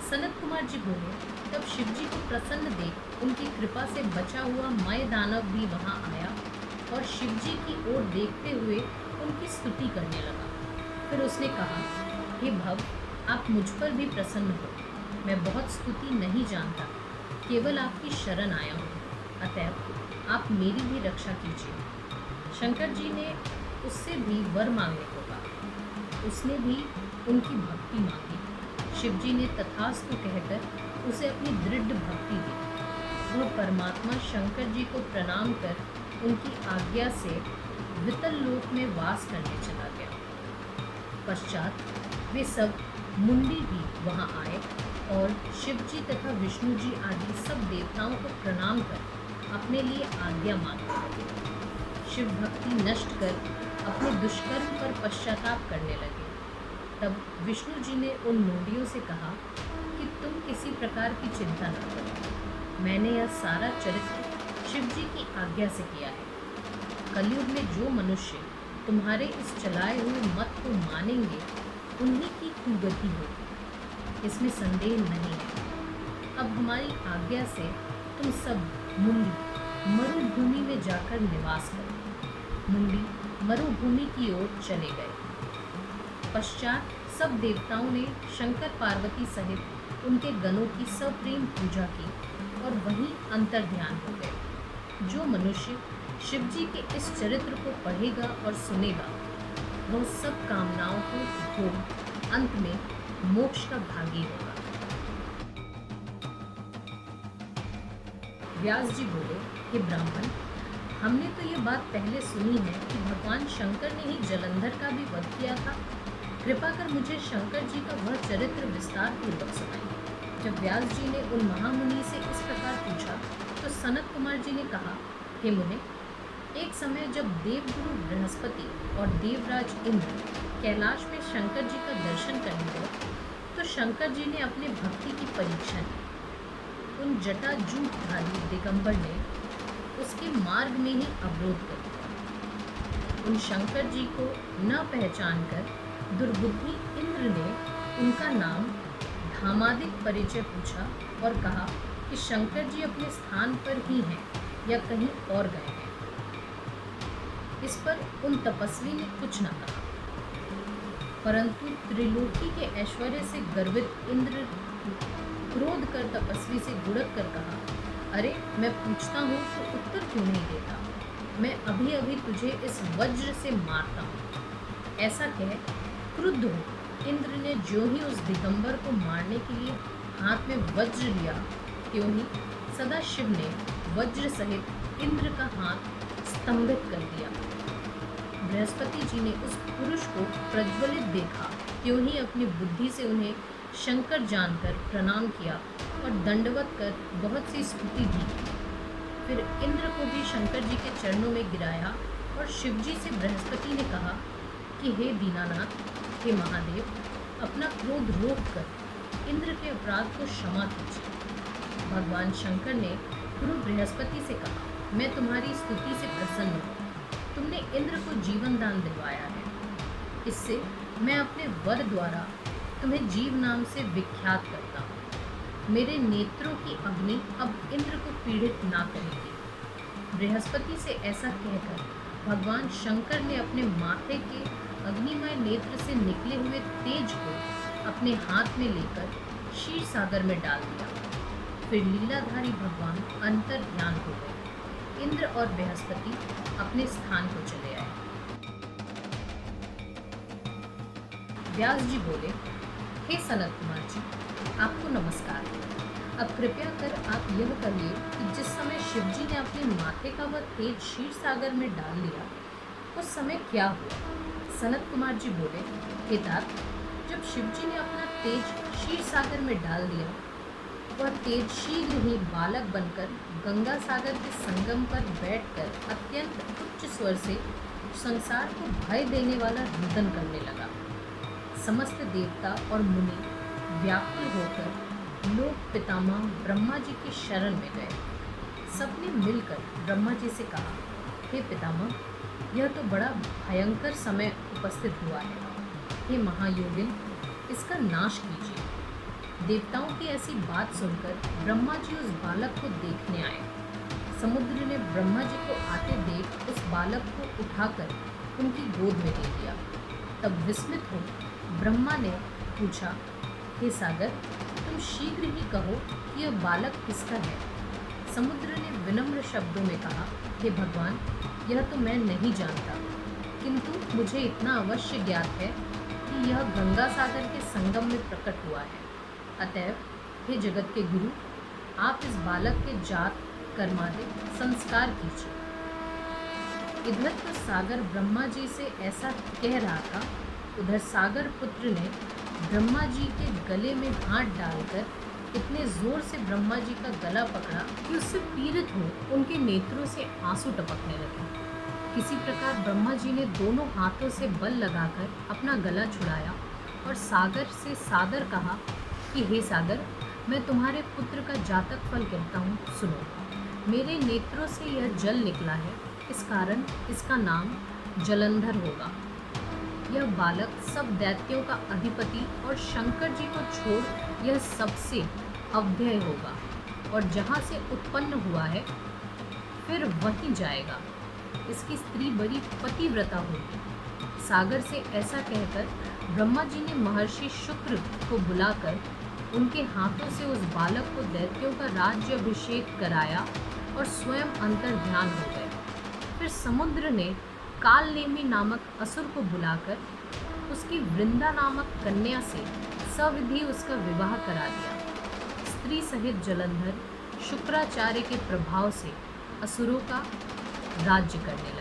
सनत कुमार जी बोले, तब शिवजी को प्रसन्न देख उनकी कृपा से बचा हुआ मय दानव भी वहां आया और शिवजी की ओर देखते हुए उनकी स्तुति करने लगा। फिर उसने कहा, हे भव, आप मुझ पर भी प्रसन्न हो। मैं बहुत स्तुति नहीं जानता, केवल आपकी शरण आया हूँ, अतएव आप मेरी भी रक्षा कीजिए। शंकर जी ने उससे भी वर मांगने को कहा। उसने भी उनकी भक्ति मांगी। शिवजी ने तथास्तु कहकर उसे अपनी दृढ़ भक्ति दी। वह परमात्मा शंकर जी को प्रणाम कर उनकी आज्ञा से वितल लोक में वास करने चला गया। पश्चात वे सब मुंडी भी वहां आए और शिवजी तथा विष्णु जी आदि सब देवताओं को प्रणाम कर अपने लिए आज्ञा मांगने लगे। शिव भक्ति नष्ट कर अपने दुष्कर्म पर पश्चाताप करने लगे। तब विष्णु जी ने उन मुंडियों से कहा कि तुम किसी प्रकार की चिंता न करो। मैंने यह सारा चरित्र शिव जी की आज्ञा से किया है। कलयुग में जो मनुष्य तुम्हारे इस चलाए हुए मत को मानेंगे, उन्हीं की कुगति होगी, इसमें संदेह नहीं है। अब हमारी आज्ञा से तुम सब मुंडी मरुभूमि में जाकर निवास करो। मुंडी मरुभूमि की ओर चले गए। पश्चात सब देवताओं ने शंकर पार्वती सहित उनके गणों की सप्रेम पूजा की और वहीं अंतर ध्यान हो गए। जो मनुष्य शिवजी के इस चरित्र को पढ़ेगा और सुनेगा, वह सब कामनाओं को भोग अंत में मोक्ष का भागी होगा। व्यास जी बोले, हे ब्राह्मण, हमने तो ये बात पहले सुनी है कि भगवान शंकर ने ही जलंधर का भी वध किया था। कृपा कर मुझे शंकर जी का वह चरित्र विस्तार पूर्वक सुनाइए। जब व्यास जी ने उन महामुनि से इस प्रकार पूछा तो सनत कुमार जी ने कहा, हे मुने, एक समय जब देवगुरु बृहस्पति और देवराज इंद्र कैलाश में शंकर जी का दर्शन करने गए तो शंकर जी ने अपने भक्ति की परीक्षा ली। उन जटाजूटधारी दिगंबर ने उसके मार्ग में ही अवरोध कर दिया। उन शंकर जी को न पहचान कर दुर्बुद्धि इंद्र ने उनका नाम धामादिक परिचय पूछा और कहा कि शंकर जी अपने स्थान पर ही हैं या कहीं और गए हैं। इस पर उन तपस्वी ने कुछ न कहा, परंतु त्रिलोकी के ऐश्वर्य से गर्वित इंद्र क्रोध कर तपस्वी से गुड़क कर कहा, अरे मैं पूछता हूँ तो उत्तर क्यों नहीं देता? मैं अभी अभी तुझे इस वज्र से मारता हूँ। ऐसा कह क्रुद्ध हो इंद्र ने ज्यों ही उस दिगंबर को मारने के लिए हाथ में वज्र लिया, त्यों ही सदाशिव ने वज्र सहित इंद्र का हाथ स्तंभित कर दिया। बृहस्पति जी ने उस पुरुष को प्रज्वलित देखा, त्यों ही अपनी बुद्धि से उन्हें शंकर जानकर प्रणाम किया और दंडवत कर बहुत सी स्तुति भी की। फिर इंद्र को भी शंकर जी के चरणों में गिराया और शिवजी से बृहस्पति ने कहा कि हे दीनानाथ, हे महादेव, अपना क्रोध रोक कर इंद्र के अपराध को क्षमा कीजिए। भगवान शंकर ने गुरु बृहस्पति से कहा, मैं तुम्हारी स्तुति से प्रसन्न हूँ। तुमने इंद्र को जीवन दान दिलवाया है। इससे मैं अपने वर द्वारा तुम्हें जीव नाम से विख्यात करता हूँ। मेरे नेत्रों की अग्नि अब इंद्र को पीड़ित ना करेगी। बृहस्पति से ऐसा कहकर भगवान शंकर ने अपने माथे के अग्निमय नेत्र से निकले हुए तेज को अपने हाथ में लेकर क्षीर सागर में डाल दिया। फिर लीलाधारी भगवान अंतर ध्यान हो गए। इंद्र और बृहस्पति अपने स्थान को चले आए। व्यास जी बोले, हे सनत कुमार जी, आपको नमस्कार। अब कृपया कर आप यह कहिए कि जिस समय शिवजी ने अपने माथे का वह तेज क्षीर सागर में डाल दिया, उस समय क्या हुआ? सनत कुमार जी बोले, हे तात, जब शिवजी ने अपना तेज क्षीर सागर में डाल दिया, वह तेज शीघ्र ही बालक बनकर गंगा सागर के संगम पर बैठकर अत्यंत उच्च स्वर से संसार को भय देने वाला रुदन करने लगा। समस्त देवता और मुनि व्याकुल होकर लोक पितामह ब्रह्मा जी की शरण में गए। सबने मिलकर ब्रह्मा जी से कहा, हे पितामह, यह तो बड़ा भयंकर समय उपस्थित हुआ है। हे महायोगिन, इसका नाश कीजिए। देवताओं की ऐसी बात सुनकर ब्रह्मा जी उस बालक को देखने आए। समुद्र ने ब्रह्मा जी को आते देख उस बालक को उठाकर उनकी गोद में दे दिया। तब विस्मित हो ब्रह्मा ने पूछा, हे सागर, तुम शीघ्र ही कहो कि यह बालक किसका है। समुद्र ने विनम्र शब्दों में कहा, हे भगवान, यह तो मैं नहीं जानता, किंतु मुझे इतना अवश्य ज्ञात है कि यह गंगा सागर के संगम में प्रकट हुआ है। अतएव हे जगत के गुरु, आप इस बालक के जात कर्मादि संस्कार कीजिए। इधर तो सागर ब्रह्मा जी से ऐसा कह रहा था, उधर सागर पुत्र ने ब्रह्मा जी के गले में हाथ डालकर इतने जोर से ब्रह्मा जी का गला पकड़ा कि उससे पीड़ित हो उनके नेत्रों से आंसू टपकने लगे। किसी प्रकार ब्रह्मा जी ने दोनों हाथों से बल लगाकर अपना गला छुड़ाया और सागर से सादर कहा कि हे सागर, मैं तुम्हारे पुत्र का जातक फल कहता हूँ, सुनो। मेरे नेत्रों से यह जल निकला है, इस कारण इसका नाम जलंधर होगा। यह बालक सब दैत्यों का अधिपति और शंकर जी को छोड़ यह सबसे अव्यय होगा और जहाँ से उत्पन्न हुआ है फिर वहीं जाएगा। इसकी स्त्री बड़ी पतिव्रता होगी। सागर से ऐसा कहकर ब्रह्मा जी ने महर्षि शुक्र को बुलाकर उनके हाथों से उस बालक को दैत्यों का राज्य अभिषेक कराया और स्वयं अंतर ध्यान हो गए। फिर समुद्र ने कालनेमी नामक असुर को बुलाकर उसकी वृंदा नामक कन्या से सविधि उसका विवाह करा दिया। स्त्री सहित जलंधर शुक्राचार्य के प्रभाव से असुरों का राज्य करने लगा।